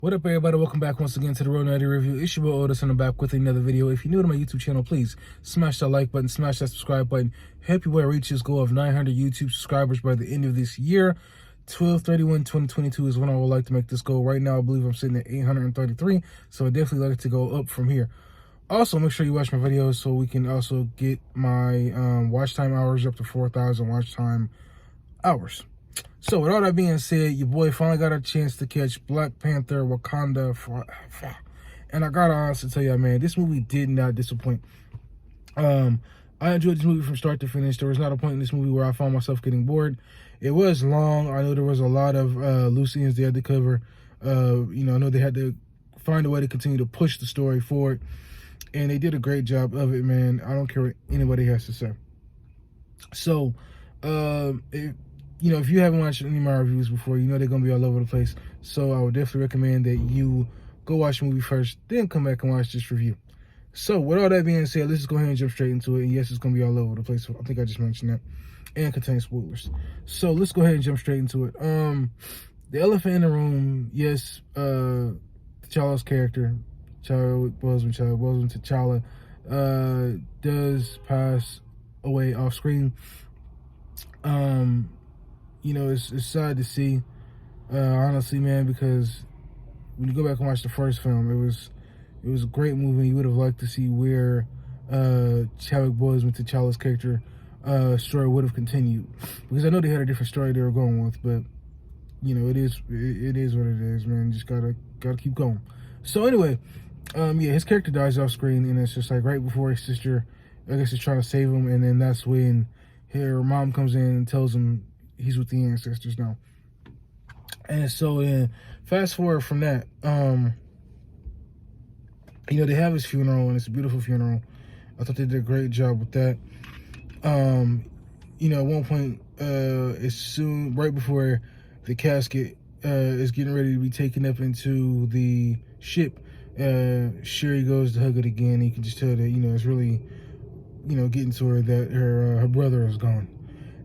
What up, everybody? Welcome back once again to the Real Nerdy Review. It's your boy Otis, and I'm back with another video. If you're new to my YouTube channel, please smash that like button, smash that subscribe button. Help your boy reach his goal of 900 YouTube subscribers by the end of this year. 12/31/2022 is when I would like to make this goal. Right now, I believe I'm sitting at 833, so I definitely like it to go up from here. Also, make sure you watch my videos so we can also get my watch time hours up to 4,000 watch time hours. So with all that being said, your boy finally got a chance to catch Black Panther Wakanda Forever. And I gotta honestly tell you, man, this movie did not disappoint. I enjoyed this movie from start to finish. There was not a point in this movie where I found myself getting bored. It was long. I know there was a lot of loose ends they had to cover. I know they had to find a way to continue to push the story forward. And they did a great job of it, man. I don't care what anybody has to say. So, if you haven't watched any of my reviews before, you know they're going to be all over the place. So I would definitely recommend that you go watch the movie first, then come back and watch this review. So with all that being said, let's just go ahead and jump straight into it. And yes, it's going to be all over the place. I think I just mentioned that. And contains spoilers. So let's go ahead and jump straight into it. The elephant in the room, yes, T'Challa's character, Chadwick Boseman T'Challa, does pass away off screen. It's sad to see, honestly, man, because when you go back and watch the first film, it was a great movie. You would have liked to see where Chadwick Boseman T'Challa's character story would have continued, because I know they had a different story they were going with, but it is what it is, man. You just gotta keep going. So anyway, his character dies off screen, and it's just like right before his sister, I guess, is trying to save him, and then that's when her mom comes in and tells him he's with the ancestors now. And so then fast forward from that, they have his funeral, and it's a beautiful funeral. I thought they did a great job with that. At one point, it's soon right before the casket is getting ready to be taken up into the ship, Shuri goes to hug it again. You can just tell that it's really getting to her that her brother is gone.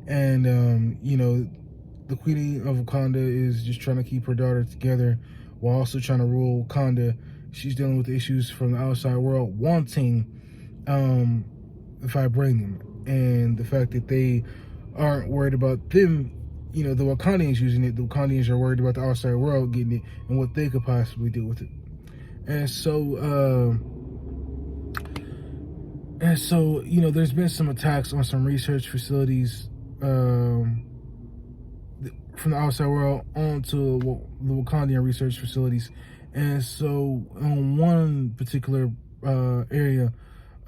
And the Queen of Wakanda is just trying to keep her daughter together while also trying to rule Wakanda. She's dealing with issues from the outside world wanting vibranium, and the fact that they aren't worried about them, the Wakandians using it. The Wakandians are worried about the outside world getting it and what they could possibly do with it. And so there's been some attacks on some research facilities from the outside world onto the Wakandian research facilities. And so on one particular area,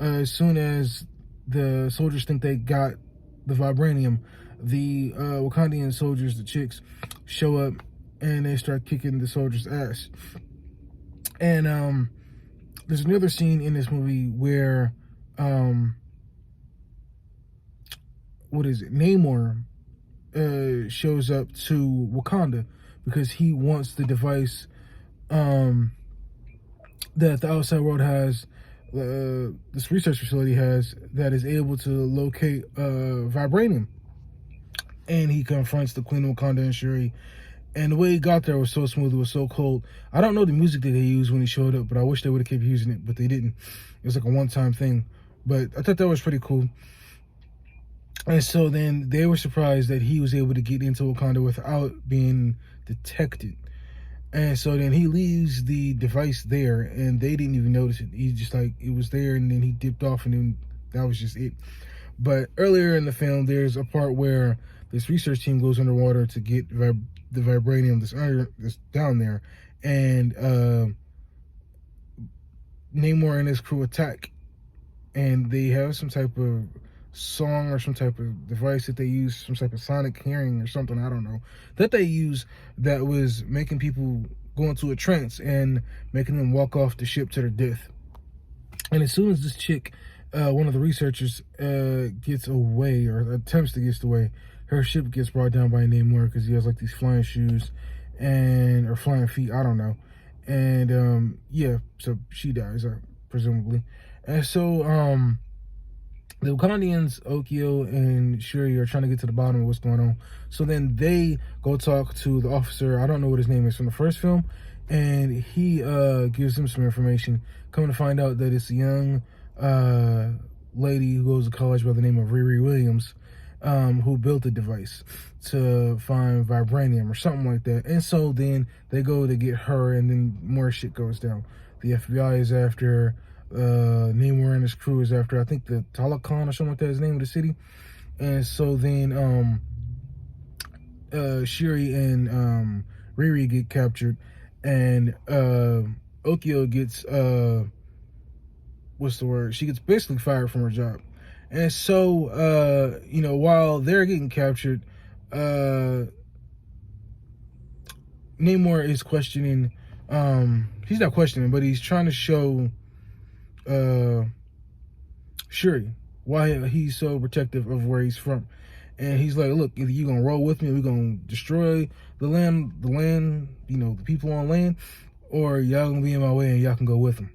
as soon as the soldiers think they got the vibranium, the Wakandian soldiers, the chicks, show up and they start kicking the soldiers' ass. And there's another scene in this movie where Namor shows up to Wakanda because he wants the device that the outside world has, this research facility has, that is able to locate vibranium. And he confronts the Queen of Wakanda and Shuri. And the way he got there was so smooth, it was so cold. I don't know the music that they used when he showed up, but I wish they would have kept using it, but they didn't. It was like a one-time thing. But I thought that was pretty cool. And so then they were surprised that he was able to get into Wakanda without being detected. And so then he leaves the device there, and they didn't even notice it. He's just like, it was there, and then he dipped off, and then that was just it. But earlier in the film, there's a part where this research team goes underwater to get the vibranium that's down there. And Namor and his crew attack. And they have some type of song or some type of device that they use, some type of sonic hearing or something, I don't know, that they use that was making people go into a trance and making them walk off the ship to their death. And as soon as this chick, one of the researchers, gets away or attempts to get away, her ship gets brought down by Namor because he has like these flying shoes or flying feet, I don't know. And so she dies, presumably. And so the Wakandians, Okio and Shuri, are trying to get to the bottom of what's going on. So then they go talk to the officer, I don't know what his name is from the first film, and he gives him some information. Come to find out that it's a young lady who goes to college by the name of Riri Williams, who built the device to find vibranium or something like that. And so then they go to get her, and then more shit goes down. The FBI is after Namor, and his crew is after, I think, the Talakon or something like that is the name of the city. And so then Shuri and Riri get captured, and Okio gets what's the word? She gets basically fired from her job. And so while they're getting captured, Namor is questioning. He's not questioning, but he's trying to show Shuri why he's so protective of where he's from. And he's like, look, either you're gonna roll with me, or we're gonna destroy the land, the people on land, or y'all gonna be in my way and y'all can go with them.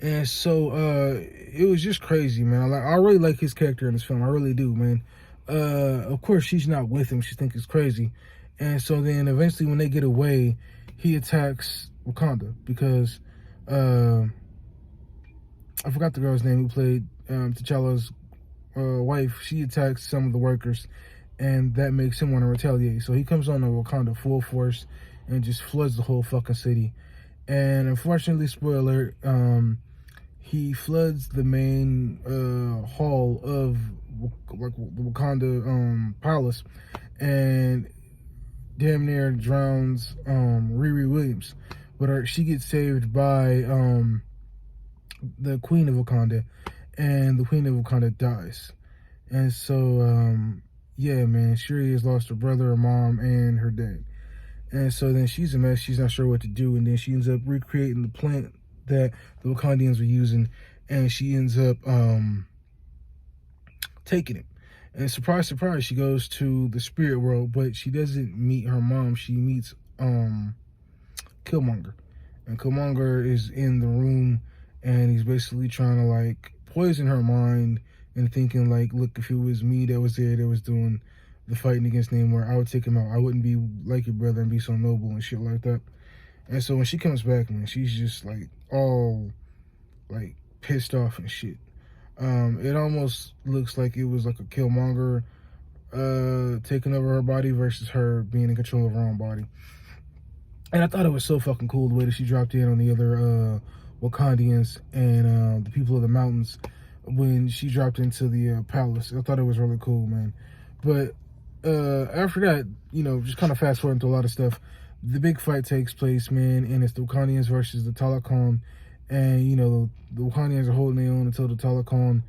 And so it was just crazy, man. I really like his character in this film. I really do, man. Of course, she's not with him. She thinks it's crazy. And so then eventually when they get away, he attacks Wakanda because I forgot the girl's name who played T'Challa's wife. She attacks some of the workers, and that makes him want to retaliate. So he comes on to Wakanda full force and just floods the whole fucking city. And unfortunately, spoiler, he floods the main hall of like the Wakanda palace, and damn near drowns Riri Williams. But she gets saved by the Queen of Wakanda, and the Queen of Wakanda dies. And so yeah, man, Shuri has lost her brother, her mom, and her dad. And so then she's a mess. She's not sure what to do. And then she ends up recreating the plant that the Wakandians were using. And she ends up taking it. And surprise, surprise, she goes to the spirit world. But she doesn't meet her mom. She meets Killmonger. And Killmonger is in the room. And he's basically trying to, like, poison her mind. And thinking, like, look, if it was me that was there that was doing the fighting against Namor, I would take him out. I wouldn't be like your brother and be so noble and shit like that. And so when she comes back, man, she's just like all like pissed off and shit. It almost looks like it was like a Killmonger taking over her body versus her being in control of her own body. And I thought it was so fucking cool the way that she dropped in on the other Wakandians and the people of the mountains when she dropped into the palace. I thought it was really cool, man. But after that, just kind of fast forward through a lot of stuff. The big fight takes place, man, and it's the Wakandians versus the Talakon. And, the Wakandians are holding their own until the Talakon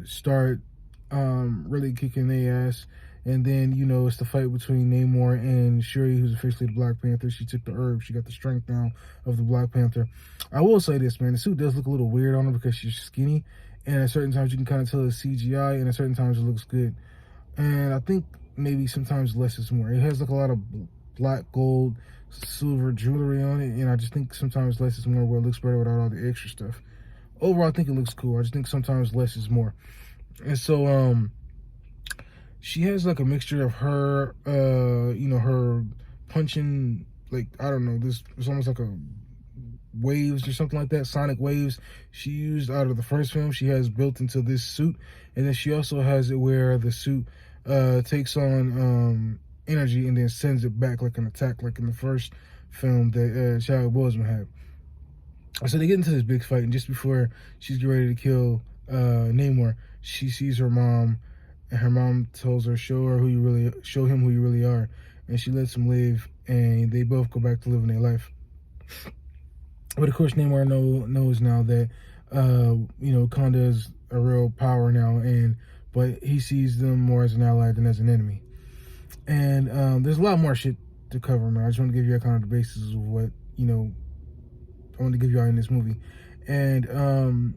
start really kicking their ass. And then, it's the fight between Namor and Shuri, who's officially the Black Panther. She took the herb. She got the strength now of the Black Panther. I will say this, man. The suit does look a little weird on her because she's skinny. And at certain times, you can kind of tell it's CGI. And at certain times, it looks good. And I think maybe sometimes less is more. It has like a lot of black, gold, silver jewelry on it. And I just think sometimes less is more where it looks better without all the extra stuff. Overall, I think it looks cool. I just think sometimes less is more. And so, she has like a mixture of her, her punching, like, I don't know, this is almost like a waves or something like that, sonic waves she used out of the first film. She has built into this suit, and then she also has it where the suit takes on energy and then sends it back like an attack, like in the first film that Chadwick Boseman had. So they get into this big fight, and just before she's getting ready to kill Namor, she sees her mom, and her mom tells her, show him who you really are, and she lets him live, and they both go back to living their life. But of course, Namor knows now that Wakanda is a real power now, but he sees them more as an ally than as an enemy. And there's a lot more shit to cover, man. I just want to give you kind of the basis of what I want to give you all in this movie. And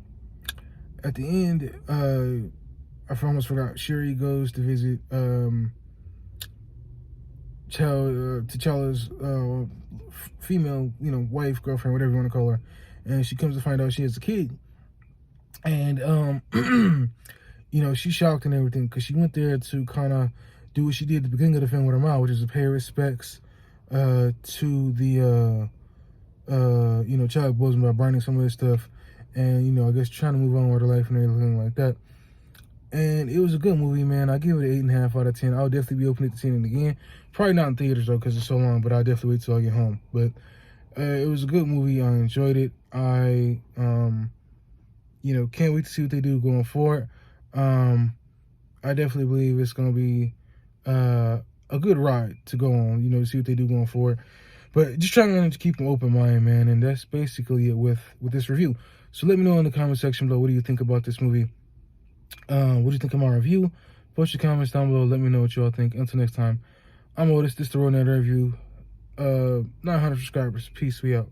at the end, I almost forgot. Shuri goes to visit T'Challa's female, wife, girlfriend, whatever you want to call her, and she comes to find out she has a kid. And she's shocked and everything because she went there to kind of do what she did at the beginning of the film with her mom, which is to pay respects to the Chadwick Boseman about burning some of his stuff, and I guess trying to move on with her life and everything like that. And it was a good movie, man. I give it an 8.5 out of 10. I'll definitely be opening to seeing it again. Probably not in theaters though, because it's so long. But I'll definitely wait till I get home. But it was a good movie. I enjoyed it. I can't wait to see what they do going forward. I definitely believe it's gonna be a good ride to go on. To see what they do going forward. But just trying to keep an open mind, man. And that's basically it with this review. So let me know in the comment section below, what do you think about this movie? What do you think of my review? Post your comments down below. Let me know what y'all think. Until next time, I'm Otis. This is the Road Review. 900 subscribers. Peace. We out.